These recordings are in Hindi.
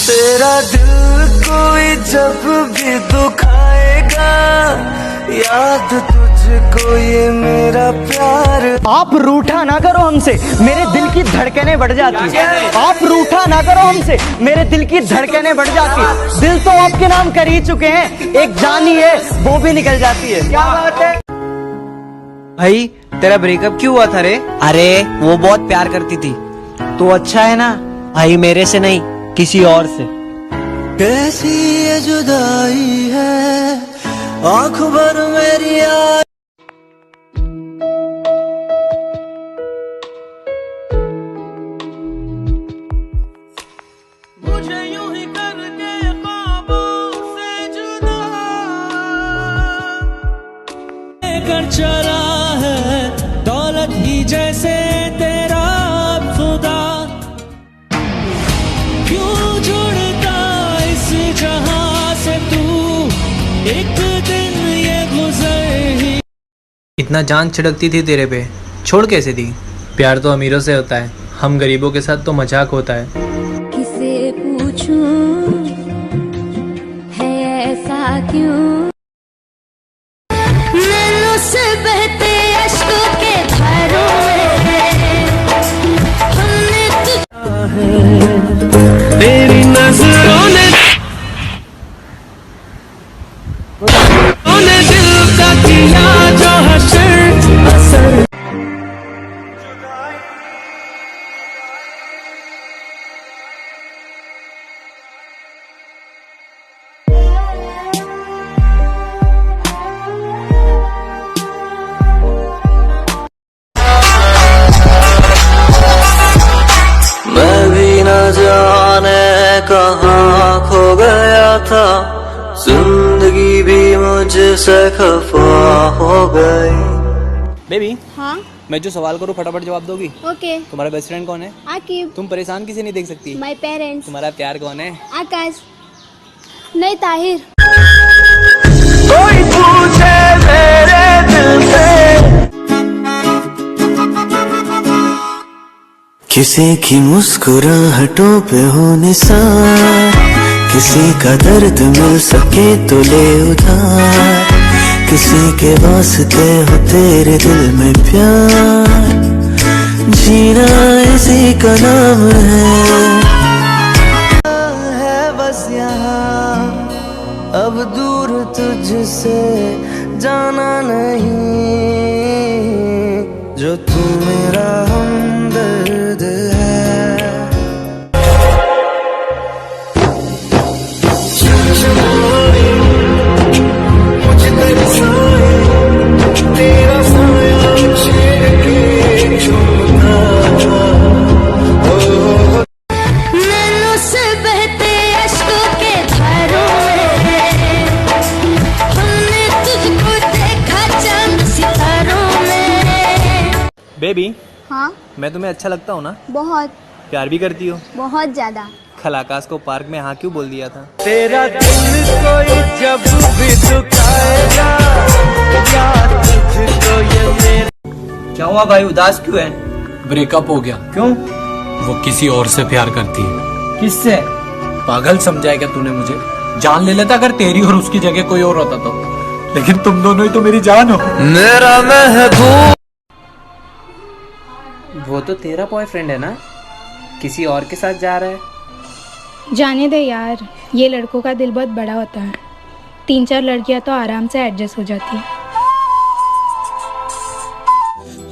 तेरा दिल कोई जब भी दुखाएगा, याद तुझको ये मेरा प्यार। आप रूठा ना करो हमसे, मेरे दिल की धड़कनें बढ़ जाती है। आप रूठा ना करो हमसे, मेरे दिल की धड़कनें बढ़ जाती है। दिल तो आपके नाम कर ही चुके हैं, एक जान ही है वो भी निकल जाती है। क्या बात है भाई, तेरा ब्रेकअप क्यों हुआ था रे? अरे वो बहुत प्यार करती थी। तो अच्छा है ना भाई, मेरे से नहीं किसी और से। कैसी ये जुदाई है, आँख भर मेरी आ। मुझे यूं ही करके ख्वाबों से जुदा कर चला है, दौलत ही जैसे तेरा खुदा। क्यों जुड़ता इस जहां से तू, एक दिन ये गुजर ही। इतना जान छिड़कती थी तेरे पे, छोड़ कैसे दी? प्यार तो अमीरों से होता है, हम गरीबों के साथ तो मजाक होता है। किसे पूछूं है ऐसा क्यों, नैनों से बहते अश्कों के धारों में हमने तेरी नजरों ने दिल का किया जो असर। मैं भी न जाने कहाँ खो गया था, जिंदगी भी मुझसे खफा हो गई। बेबी, हाँ मैं जो सवाल करूँ फटाफट जवाब दोगी? ओके। तुम्हारा बेस्ट फ्रेंड कौन है? आकिब। तुम परेशान किसे नहीं देख सकती? My parents. तुम्हारा प्यार कौन है? आकाश। नहीं ताहिर। कोई पूछे मेरे दिल से, किसी की मुस्कुराहटों पे हो निसार, किसी का दर्द मिल सके तो ले उधार, किसी के वास्ते हो तेरे दिल में प्यार, जीना इसी का नाम है बस यहाँ, अब दूर तुझसे जाना नहीं, जो तू मेरा हमदर्द है। तेरा साया के छोटा, नैनों से बहते अश्कों के धारों में हमने तुझको देखा चांद सितारों में। बेबी, हाँ मैं तुम्हें अच्छा लगता हूँ ना? बहुत प्यार भी करती हो? बहुत ज्यादा। कल आकाश को पार्क में हाँ क्यों बोल दिया था? तेरा दिल कोई जब भी दुखाएगा, याद तुझको ये मेरा। क्या हुआ भाई, उदास क्यों है? ब्रेकअप हो गया। क्यों? वो किसी और से प्यार करती है। किससे? पागल समझाया क्या तूने मुझे? जान ले लेता अगर तेरी और उसकी जगह कोई और होता तो, लेकिन तुम दोनों ही तो मेरी जान हो। मेरा महबूब। वो तो तेरा बॉयफ्रेंड है ना, किसी और के साथ जा रहा है? जाने दे यार, ये लड़कों का दिल बहुत बड़ा होता है। 3-4 लड़कियां तो आराम से एडजस्ट हो जाती है।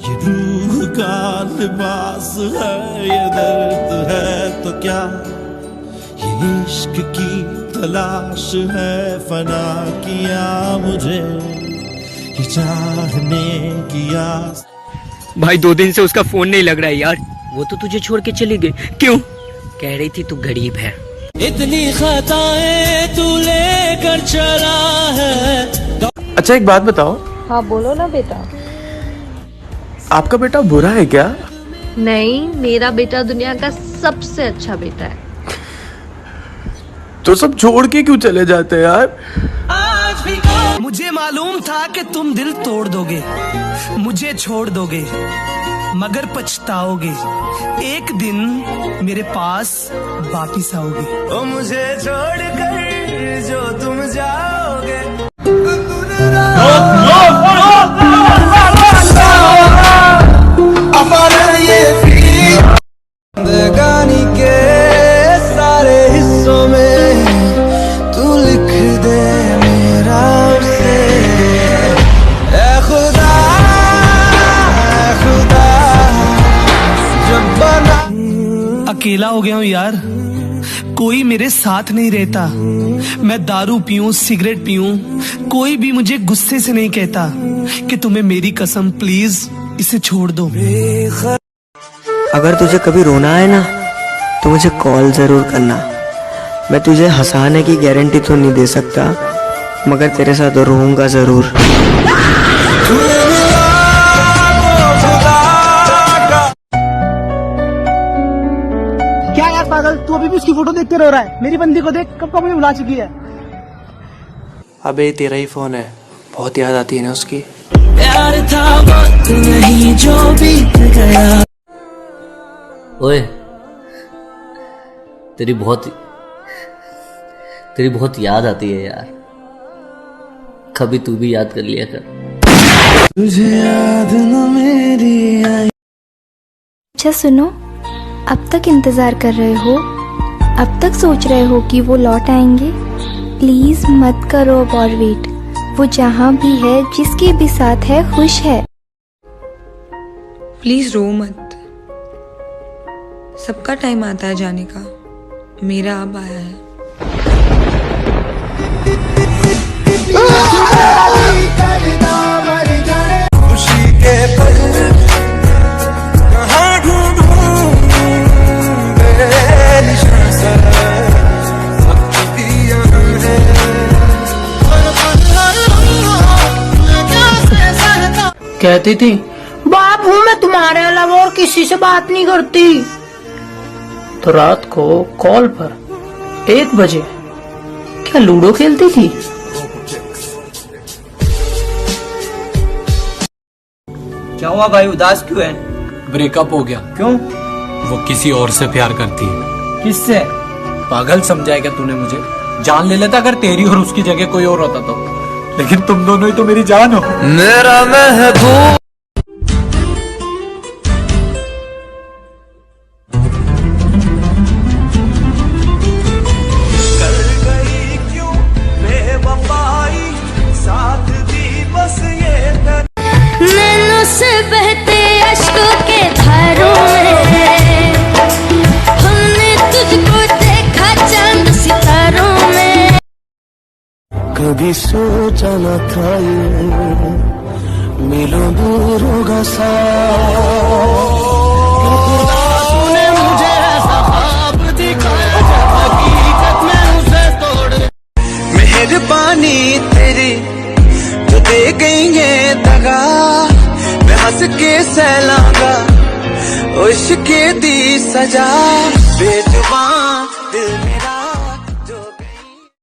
ये रूह का लिबास है, ये दर्द है तो क्या, ये इश्क की तलाश है, फना किया मुझे ये चाहने की आस। भाई 2 दिन से उसका फोन नहीं लग रहा है यार। वो तो तुझे छोड़ के चली गई। क्यों? कह रही थी तू गरीब है। इतनी खताएं तू लेकर चला है। अच्छा एक बात बताओ। हाँ बोलो ना बेटा। आपका बेटा बुरा है क्या? नहीं, मेरा बेटा दुनिया का सबसे अच्छा बेटा है। तो सब छोड़ के क्यों चले जाते हैं यार? मुझे मालूम था कि तुम दिल तोड़ दोगे, मुझे छोड़ दोगे, मगर पछताओगे, एक दिन मेरे पास वापिस आओगे। ओ मुझे छोड़कर जो तुम जाओगे। जिंदगानी के सारे हिस्सों में तू लिख दे मेरा उसे। ऐ खुदा जब बना। अकेला हो गया हूँ यार, कोई मेरे साथ नहीं रहता। मैं दारू पीऊं, सिगरेट पीऊं, कोई भी मुझे गुस्से से नहीं कहता कि तुम्हें मेरी कसम प्लीज इसे छोड़ दो। अगर तुझे कभी रोना है ना तो मुझे कॉल जरूर करना। मैं तुझे हंसाने की गारंटी तो नहीं दे सकता, मगर तेरे साथ रोऊंगा जरूर। क्या यार पागल, तू अभी भी उसकी फोटो देखते रह रहा है? मेरी बंदी को देख, कब मुझे बुला चुकी है। अबे तेरा ही फोन है, बहुत याद आती है ना उसकी। प्यार था वक्त नहीं जो बीत गया। ओए, तेरी बहुत याद आती है यार, कभी तू भी याद कर लिया कर। तुझे याद न मेरी आई। अच्छा सुनो, अब तक इंतजार कर रहे हो, अब तक सोच रहे हो कि वो लौट आएंगे? प्लीज मत करो अब और वेट। वो जहाँ भी है, जिसके भी साथ है, खुश है। प्लीज रो मत, सबका टाइम आता है जाने का, मेरा अब आया है। खुशी के पल कहाँ ढूंढूं बेनिशान सा वक्त दिया है। कहती थी बाप हूँ मैं तुम्हारे अलावा और किसी से बात नहीं करती, तो रात को कॉल पर 1 बजे क्या लूडो खेलती थी? क्या हुआ भाई, उदास क्यों है? ब्रेकअप हो गया। क्यों? वो किसी और से प्यार करती है। किससे? पागल समझाया क्या तूने मुझे? जान ले लेता अगर तेरी और उसकी जगह कोई और होता तो, लेकिन तुम दोनों ही तो मेरी जान हो। मेरा महबूब कर गई क्यों बेवफाई, साथ दी बस ये नैनों से बहते अश्कों के धारों में हमने तुझको देखा चांद सितारों में। कभी सोचा न था ये मिलो दूर होगा सा। तूने मुझे ऐसा ख्वाब दिखाया जब हकीकत में उसे तोड़। मेहरबानी तेरी जो दे गई ये दगा, मैं हंस के सहलांगा इश्क़ दी सजा। बेजुबान दिल